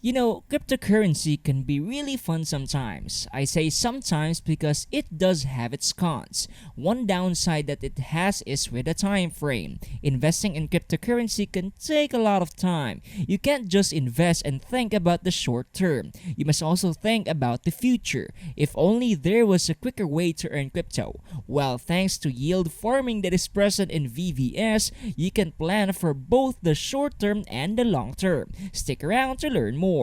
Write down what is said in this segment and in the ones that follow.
You know, cryptocurrency can be really fun sometimes. I say sometimes because it does have its cons. One downside that it has is with the time frame. Investing in cryptocurrency can take a lot of time. You can't just invest and think about the short term. You must also think about the future. If only there was a quicker way to earn crypto. Well, thanks to yield farming that is present in VVS, you can plan for both the short term and the long term. Stick around to learn more.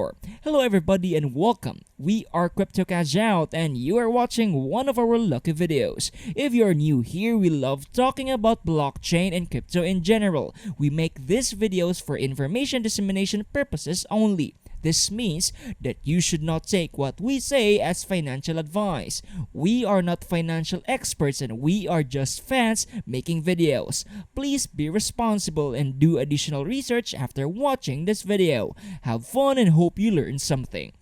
Hello everybody and welcome. We are Crypto Cash Out and you are watching one of our lucky videos. If you're new here, we love talking about blockchain and crypto in general. We make these videos for information dissemination purposes only. This means that you should not take what we say as financial advice. We are not financial experts and we are just fans making videos. Please be responsible and do additional research after watching this video. Have fun and hope you learn something.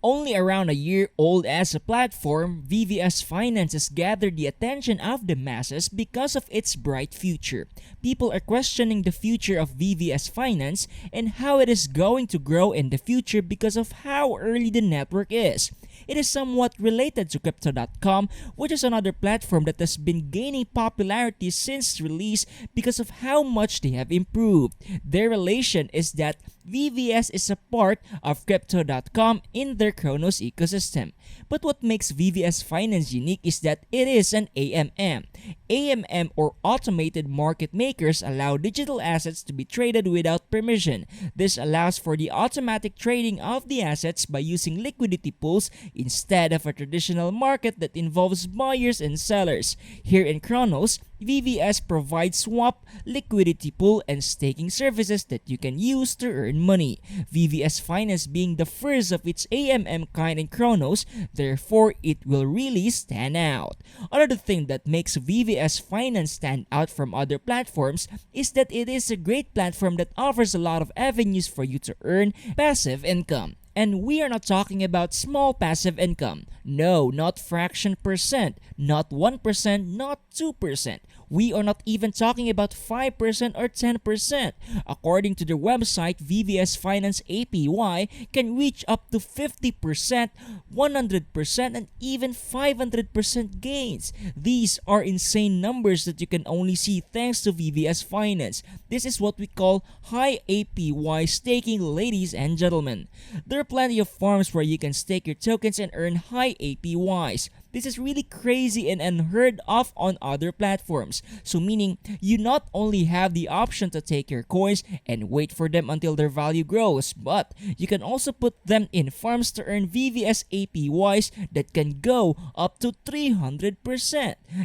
Only around a year old as a platform, VVS Finance has gathered the attention of the masses because of its bright future. People are questioning the future of VVS Finance and how it is going to grow in the future because of how early the network is. It is somewhat related to Crypto.com, which is another platform that has been gaining popularity since release because of how much they have improved. Their relation is that VVS is a part of Crypto.com in their Chronos ecosystem. But what makes VVS Finance unique is that it is an AMM. AMM or automated market makers allow digital assets to be traded without permission. This allows for the automatic trading of the assets by using liquidity pools instead of a traditional market that involves buyers and sellers. Here in Chronos, VVS provides swap, liquidity pool, and staking services that you can use to earn money. VVS Finance being the first of its AMM kind in Chronos, therefore it will really stand out. Another thing that makes VVS Finance stand out from other platforms is that it is a great platform that offers a lot of avenues for you to earn passive income. And we are not talking about small passive income. No, not fraction percent, not 1%, not 2%. We are not even talking about 5% or 10%. According to their website, VVS Finance APY can reach up to 50%, 100%, and even 500% gains. These are insane numbers that you can only see thanks to VVS Finance. This is what we call high APY staking, ladies and gentlemen. There are plenty of farms where you can stake your tokens and earn high APYs. This is really crazy and unheard of on other platforms. So meaning, you not only have the option to take your coins and wait for them until their value grows, but you can also put them in farms to earn VVS APYs that can go up to 300%.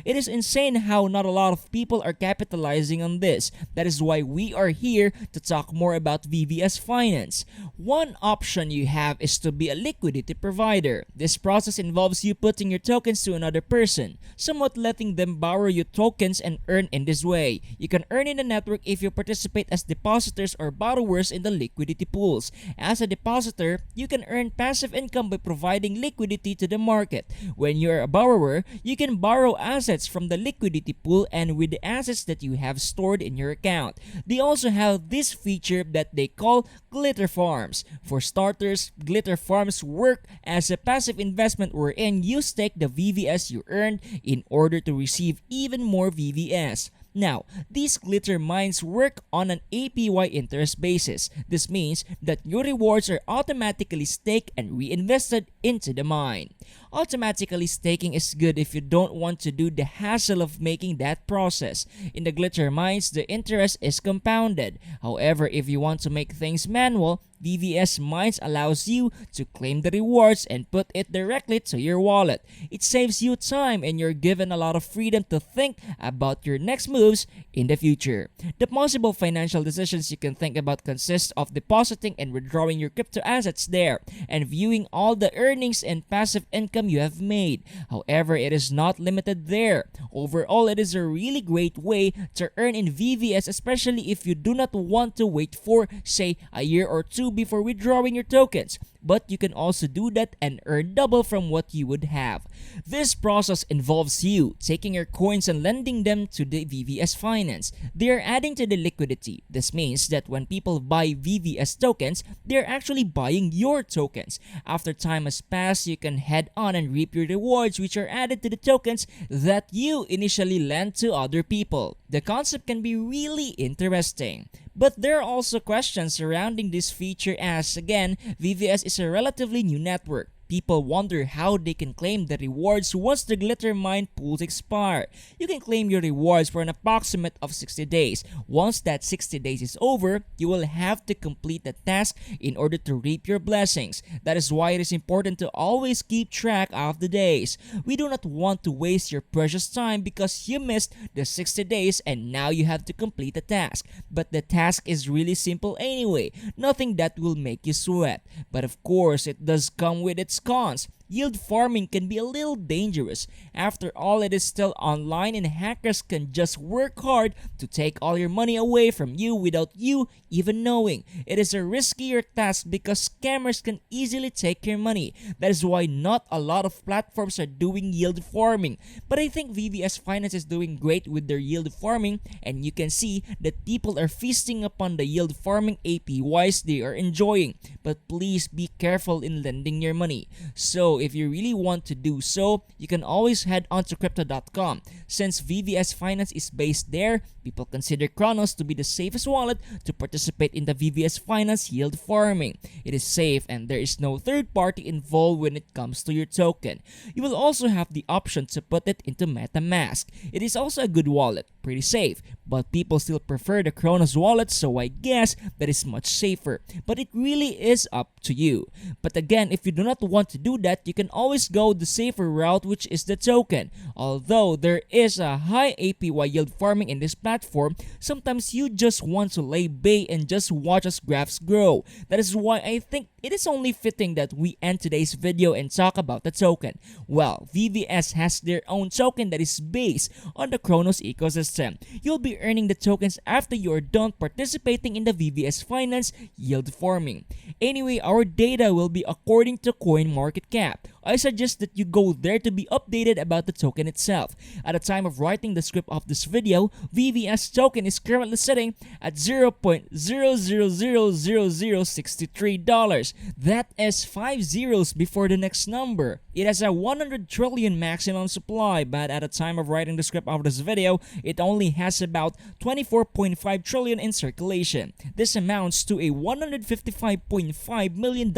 It is insane how not a lot of people are capitalizing on this. That is why we are here to talk more about VVS Finance. One option you have is to be a liquidity provider. This process involves you putting your tokens to another person, somewhat letting them borrow your tokens and earn in this way. You can earn in the network if you participate as depositors or borrowers in the liquidity pools. As a depositor, you can earn passive income by providing liquidity to the market. When you're a borrower, you can borrow assets from the liquidity pool and with the assets that you have stored in your account. They also have this feature that they call glitter farms. For starters, glitter farms work as a passive investment wherein you stake the VVS you earned in order to receive even more VVS. Now, these glitter mines work on an APY interest basis. This means that your rewards are automatically staked and reinvested into the mine. Automatically staking is good if you don't want to do the hassle of making that process. In the glitter mines, the interest is compounded. However, if you want to make things manual, VVS Mines allows you to claim the rewards and put it directly to your wallet. It saves you time and you're given a lot of freedom to think about your next moves in the future. The possible financial decisions you can think about consist of depositing and withdrawing your crypto assets there and viewing all the earnings and passive income you have made. However, it is not limited there. Overall, it is a really great way to earn in VVS, especially if you do not want to wait for, say, a year or two before withdrawing your tokens. but you can also do that and earn double from what you would have. This process involves you taking your coins and lending them to the VVS Finance. They are adding to the liquidity. This means that when people buy VVS tokens, they are actually buying your tokens. After time has passed, you can head on and reap your rewards, which are added to the tokens that you initially lent to other people. The concept can be really interesting. But there are also questions surrounding this feature as, again, VVS is a relatively new network. People wonder how they can claim the rewards once the glitter mine pools expire. You can claim your rewards for an approximate of 60 days. Once that 60 days is over, you will have to complete the task in order to reap your blessings. That is why it is important to always keep track of the days. We do not want to waste your precious time because you missed the 60 days and now you have to complete the task. But the task is really simple anyway, nothing that will make you sweat. But of course, it does come with its cons. Yield farming can be a little dangerous. After all, it is still online and hackers can just work hard to take all your money away from you without you even knowing. It is a riskier task because scammers can easily take your money. That is why not a lot of platforms are doing yield farming. But I think VVS Finance is doing great with their yield farming, and you can see that people are feasting upon the yield farming APYs they are enjoying. But please be careful in lending your money. So if you really want to do so, you can always head on to crypto.com. Since VVS Finance is based there, people consider Chronos to be the safest wallet to participate in the VVS Finance yield farming. It is safe and there is no third party involved when it comes to your token. You will also have the option to put it into MetaMask. It is also a good wallet, pretty safe, but people still prefer the Chronos wallet, so I guess that is much safer. But it really is up to you. But again, if you do not want to do that, you can always go the safer route, which is the token. Although there is a high APY yield farming in this platform, sometimes you just want to lay bait and just watch as graphs grow. That is why I think it is only fitting that we end today's video and talk about the token. Well, VVS has their own token that is based on the Chronos ecosystem. You'll be earning the tokens after you are done participating in the VVS Finance yield farming. Anyway, our data will be according to CoinMarketCap. I suggest that you go there to be updated about the token itself. At the time of writing the script of this video, VVS token is currently sitting at $0.000063. That is 5 zeros before the next number. It has a 100 trillion maximum supply, but at the time of writing the script of this video, it only has about 24.5 trillion in circulation. This amounts to a $155.5 million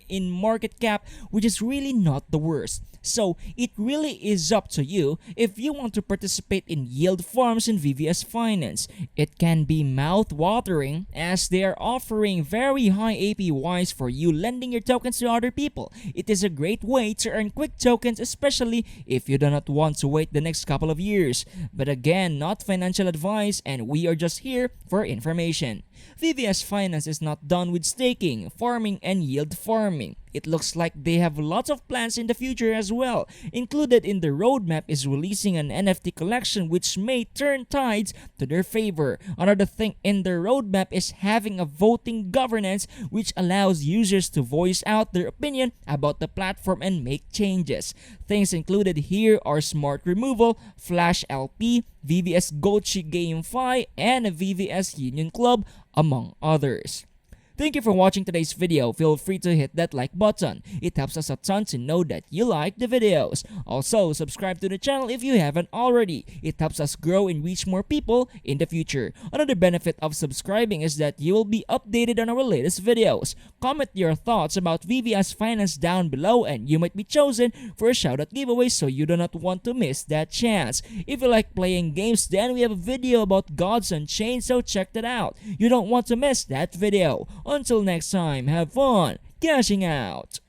in market cap, which is really not the worst. So it really is up to you if you want to participate in yield farms in VVS Finance. It can be mouth-watering as they are offering very high APYs for you lending your tokens to other people. It is a great way to earn quick tokens, especially if you do not want to wait the next couple of years. But again, not financial advice, and we are just here for information. VVS Finance is not done with staking, farming, and yield farming. It looks like they have lots of plans in the future as well. Included in the roadmap is releasing an NFT collection which may turn tides to their favor. Another thing in their roadmap is having a voting governance which allows users to voice out their opinion about the platform and make changes. Things included here are smart removal, Flash LP, VVS Gochi GameFi, and a VVS Union Club, among others. Thank you for watching today's video. Feel free to hit that like button. It helps us a ton to know that you like the videos. Also, subscribe to the channel if you haven't already. It helps us grow and reach more people in the future. Another benefit of subscribing is that you will be updated on our latest videos. Comment your thoughts about VVS Finance down below and you might be chosen for a shoutout giveaway, so you do not want to miss that chance. If you like playing games, then we have a video about Gods Unchained, so check that out. You don't want to miss that video. Until next time, have fun cashing out!